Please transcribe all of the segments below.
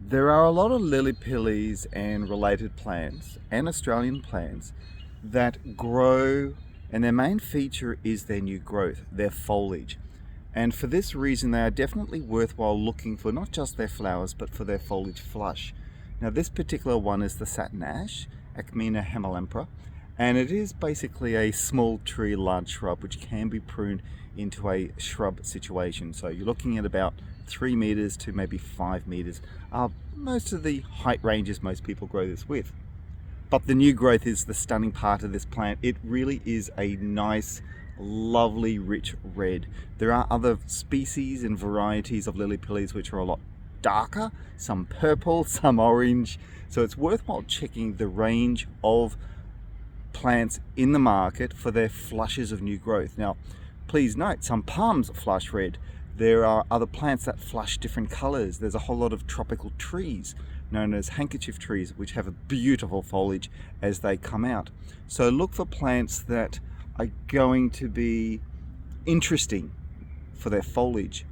There are a lot of lillypillies and related plants and Australian plants that grow, and their main feature is their new growth, their foliage. And for this reason, they are definitely worthwhile looking for not just their flowers, but for their foliage flush. Now, this particular one is the Satinash, Acmena hemilampra, and it is basically a small tree, large shrub, which can be pruned into a shrub situation. So you're looking at about 3 meters to maybe 5 meters. Most of the height ranges most people grow this with. But the new growth is the stunning part of this plant. It really is a nice, lovely, rich red. There are other species and varieties of lillypillies which are a lot darker, some purple, some orange. So it's worthwhile checking the range of plants in the market for their flushes of new growth. Now, please note, some palms flush red. There are other plants that flush different colors. There's a whole lot of tropical trees known as handkerchief trees, which have a beautiful foliage as they come out. So look for plants that are going to be interesting for their foliage,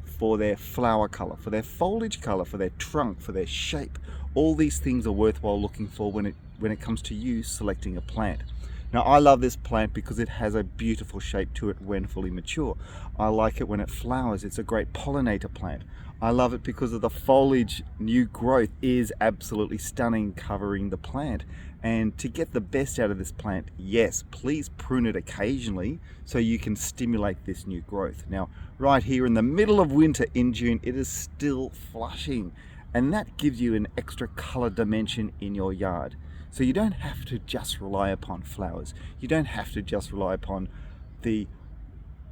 for their flower color, for their foliage color, for their trunk, for their shape. All these things are worthwhile looking for when it comes to you selecting a plant. Now, I love this plant because it has a beautiful shape to it when fully mature. I like it when it flowers. It's a great pollinator plant. I love it because of the foliage new growth is absolutely stunning, covering the plant. And to get the best out of this plant, yes, please prune it occasionally so you can stimulate this new growth. Now, right here in the middle of winter in June, it is still flushing, and that gives you an extra color dimension in your yard. So you don't have to just rely upon flowers. You don't have to just rely upon the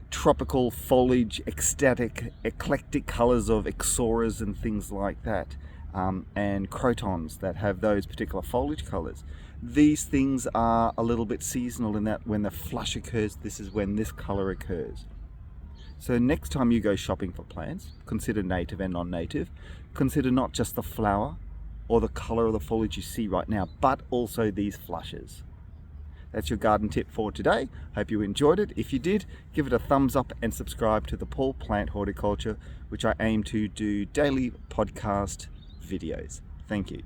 tropical foliage, eclectic colors of ixoras and things like that, and crotons that have those particular foliage colors. These things are a little bit seasonal in that when the flush occurs, this is when this color occurs. So next time you go shopping for plants, consider native and non-native. Consider not just the flower or the color of the foliage you see right now, but also these flushes. That's your garden tip for today. Hope you enjoyed it. If you did, give it a thumbs up and subscribe to the Paul Plant Horticulture, which I aim to do daily podcast videos. Thank you.